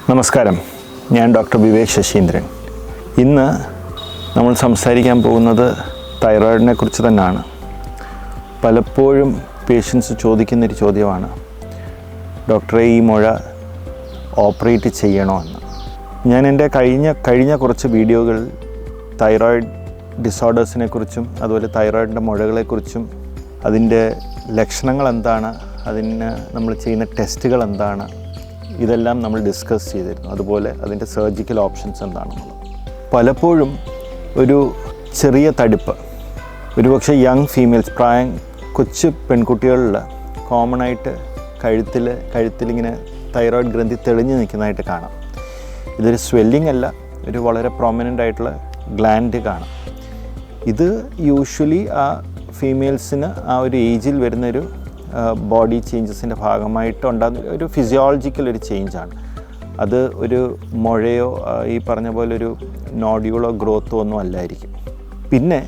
നമസ്കാരം, ഞാൻ ഡോക്ടർ വിവേക് ശശീന്ദ്രൻ. ഇന്ന് നമ്മൾ സംസാരിക്കാൻ പോകുന്നത് തൈറോയിഡിനെ കുറിച്ച് തന്നെയാണ്. പലപ്പോഴും പേഷ്യൻസ് ചോദിക്കുന്നൊരു ചോദ്യമാണ്, ഡോക്ടറെ ഈ മുഴ ഓപ്പറേറ്റ് ചെയ്യണോ എന്ന്. ഞാൻ എൻ്റെ കഴിഞ്ഞ കുറച്ച് വീഡിയോകളിൽ തൈറോയിഡ് ഡിസോർഡേഴ്സിനെ കുറിച്ചും അതുപോലെ തൈറോയിഡിൻ്റെ മുഴകളെക്കുറിച്ചും അതിൻ്റെ ലക്ഷണങ്ങൾ എന്താണ്, അതിന് നമ്മൾ ചെയ്യുന്ന ടെസ്റ്റുകൾ എന്താണ്, ഇതെല്ലാം നമ്മൾ ഡിസ്കസ് ചെയ്തിരുന്നു. അതുപോലെ അതിൻ്റെ സർജിക്കൽ ഓപ്ഷൻസ് എന്താണെന്നുള്ളത്. പലപ്പോഴും ഒരു ചെറിയ തടിപ്പ്, ഒരുപക്ഷെ യങ് ഫീമെയിൽസ്, കൊച്ചു പെൺകുട്ടികളിൽ കോമൺ ആയിട്ട് കഴുത്തിലിങ്ങനെ തൈറോയിഡ് ഗ്രന്ഥി തെളിഞ്ഞ് നിൽക്കുന്നതായിട്ട് കാണാം. ഇതൊരു സ്വെല്ലിംഗ് അല്ല, ഒരു വളരെ പ്രോമിനൻ്റ് ആയിട്ടുള്ള ഗ്ലാൻഡ് കാണാം. ഇത് യൂഷ്വലി ആ ഫീമെയിൽസിന് ആ ഒരു ഏജിൽ വരുന്നൊരു ബോഡി ചേഞ്ചസിൻ്റെ ഭാഗമായിട്ട് ഉണ്ടാകുന്ന ഒരു ഫിസിയോളജിക്കൽ ഒരു ചേഞ്ചാണ്. അത് ഒരു മുഴയോ ഈ പറഞ്ഞ പോലെ ഒരു നോഡ്യൂളോ ഗ്രോത്തോ ഒന്നും അല്ലായിരിക്കും. പിന്നെ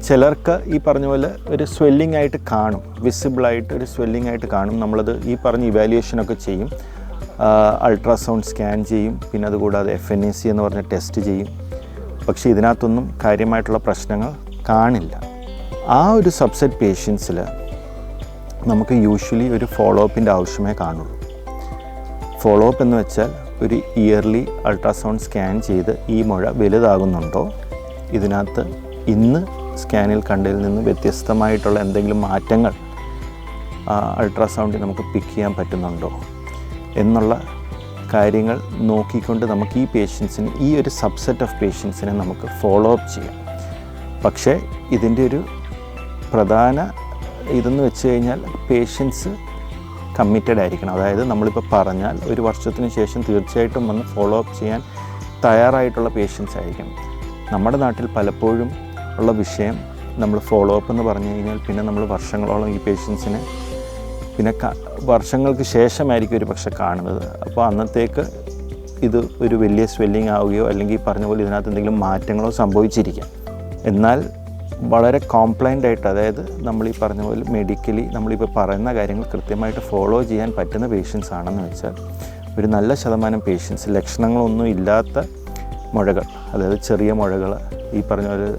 ചിലർക്ക് ഈ പറഞ്ഞ പോലെ ഒരു സ്വെല്ലിംഗ് ആയിട്ട് കാണും, വിസിബിളായിട്ട് ഒരു സ്വെല്ലിംഗ് ആയിട്ട് കാണും. നമ്മളത് ഈ പറഞ്ഞ ഇവാലുവേഷനൊക്കെ ചെയ്യും, അൾട്രാസൗണ്ട് സ്കാൻ ചെയ്യും, പിന്നെ അതുകൂടാതെ FNAC എന്ന് പറഞ്ഞ ടെസ്റ്റ് ചെയ്യും. പക്ഷേ ഇതിനകത്തൊന്നും കാര്യമായിട്ടുള്ള പ്രശ്നങ്ങൾ കാണില്ല. ആ ഒരു സബ്സെറ്റ് പേഷ്യൻസിൽ നമുക്ക് യൂഷ്വലി ഒരു ഫോളോ അപ്പിൻ്റെ ആവശ്യമേ കാണുള്ളൂ. ഫോളോ അപ്പ് എന്ന് വെച്ചാൽ ഒരു ഇയർലി അൾട്രാസൗണ്ട് സ്കാൻ ചെയ്ത് ഈ മുഴ വലുതാകുന്നുണ്ടോ, ഇതിനകത്ത് ഇന്ന് സ്കാനിൽ കണ്ടതിൽ നിന്ന് വ്യത്യസ്തമായിട്ടുള്ള എന്തെങ്കിലും മാറ്റങ്ങൾ അൾട്രാസൗണ്ടിൽ നമുക്ക് പിക്ക് ചെയ്യാൻ പറ്റുന്നുണ്ടോ എന്നുള്ള കാര്യങ്ങൾ നോക്കിക്കൊണ്ട് നമുക്ക് ഈ പേഷ്യൻസിന്, ഈ ഒരു സബ്സെറ്റ് ഓഫ് പേഷ്യൻസിനെ നമുക്ക് ഫോളോ അപ്പ് ചെയ്യാം. പക്ഷേ ഇതിൻ്റെ ഒരു പ്രധാന ഇതെന്ന് വെച്ച് കഴിഞ്ഞാൽ പേഷ്യൻസ് കമ്മിറ്റഡ് ആയിരിക്കണം. അതായത് നമ്മളിപ്പോൾ പറഞ്ഞാൽ ഒരു വർഷത്തിന് ശേഷം തീർച്ചയായിട്ടും വന്ന് ഫോളോ അപ്പ് ചെയ്യാൻ തയ്യാറായിട്ടുള്ള പേഷ്യൻസ് ആയിരിക്കണം. നമ്മുടെ നാട്ടിൽ പലപ്പോഴും ഉള്ള വിഷയം, നമ്മൾ ഫോളോ അപ്പ് എന്ന് പറഞ്ഞു കഴിഞ്ഞാൽ പിന്നെ നമ്മൾ വർഷങ്ങളോളം ഈ പേഷ്യൻസിനെ പിന്നെ വർഷങ്ങൾക്ക് ശേഷമായിരിക്കും ഒരു പക്ഷെ കാണുന്നത്. അപ്പോൾ അന്നത്തേക്ക് ഇത് ഒരു വലിയ സ്വെല്ലിംഗ് ആവുകയോ അല്ലെങ്കിൽ ഈ പറഞ്ഞ പോലെ ഇതിനകത്ത് എന്തെങ്കിലും മാറ്റങ്ങളോ സംഭവിച്ചിരിക്കാം. എന്നാൽ വളരെ കോംപ്ലൈൻ്റ് ആയിട്ട്, അതായത് നമ്മൾ ഈ പറഞ്ഞ പോലെ മെഡിക്കലി നമ്മളിപ്പോൾ പറയുന്ന കാര്യങ്ങൾ കൃത്യമായിട്ട് ഫോളോ ചെയ്യാൻ പറ്റുന്ന പേഷ്യൻസ് ആണെന്ന് വെച്ചാൽ ഒരു നല്ല ശതമാനം പേഷ്യൻസ് ലക്ഷണങ്ങളൊന്നും ഇല്ലാത്ത മുഴകൾ, അതായത് ചെറിയ മുഴകൾ, ഈ പറഞ്ഞ ഒരു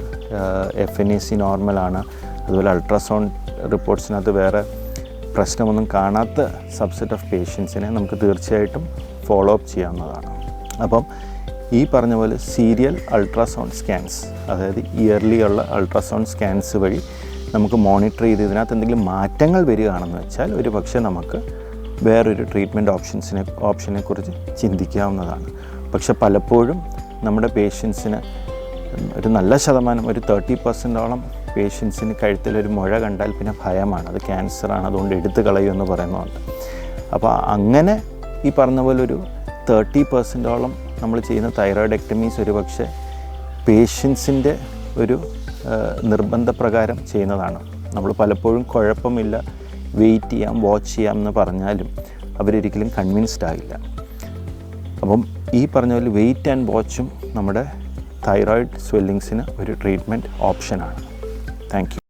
FNAC നോർമലാണ്, അതുപോലെ അൾട്രാസൗണ്ട് റിപ്പോർട്ട്സിനകത്ത് വേറെ പ്രശ്നമൊന്നും കാണാത്ത സബ്സെറ്റ് ഓഫ് പേഷ്യൻസിനെ നമുക്ക് തീർച്ചയായിട്ടും ഫോളോ അപ്പ് ചെയ്യാവുന്നതാണ്. അപ്പം ഈ പറഞ്ഞ പോലെ സീരിയൽ അൾട്രാസൗണ്ട് സ്കാൻസ്, അതായത് ഇയർലി ഉള്ള അൾട്രാസൗണ്ട് സ്കാൻസ് വഴി നമുക്ക് മോണിറ്റർ ചെയ്ത് ഇതിനകത്ത് എന്തെങ്കിലും മാറ്റങ്ങൾ വരികയാണെന്ന് വെച്ചാൽ ഒരു പക്ഷേ നമുക്ക് വേറൊരു ട്രീറ്റ്മെൻറ്റ് ഓപ്ഷനെ കുറിച്ച് ചിന്തിക്കാവുന്നതാണ്. പക്ഷെ പലപ്പോഴും നമ്മുടെ പേഷ്യൻസിന് ഒരു നല്ല ശതമാനം, ഒരു 30% പേഷ്യൻസിന് കഴുത്തിലൊരു മുഴ കണ്ടാൽ പിന്നെ ഭയമാണ്, അത് ക്യാൻസറാണ്, അതുകൊണ്ട് എടുത്തു കളയുമെന്ന് പറയുന്നുണ്ട്. അപ്പോൾ അങ്ങനെ ഈ പറഞ്ഞ പോലെ ഒരു 30% നമ്മൾ ചെയ്യുന്ന തൈറോയിഡെക്ടമീസ് ഒരു പക്ഷേ പേഷ്യൻസിൻ്റെ ഒരു നിർബന്ധപ്രകാരം ചെയ്യുന്നതാണ്. നമ്മൾ പലപ്പോഴും കുഴപ്പമില്ല, വെയിറ്റ് ചെയ്യാം, വാച്ച് ചെയ്യാം എന്ന് പറഞ്ഞാലും അവരൊരിക്കലും കൺവിൻസ്ഡ് ആകില്ല. അപ്പം ഈ പറഞ്ഞ പോലെ വെയിറ്റ് ആൻഡ് വാച്ചും നമ്മുടെ തൈറോയിഡ് സ്വെല്ലിങ്സിന് ഒരു ട്രീറ്റ്മെൻറ്റ് ഓപ്ഷനാണ്. Thank you.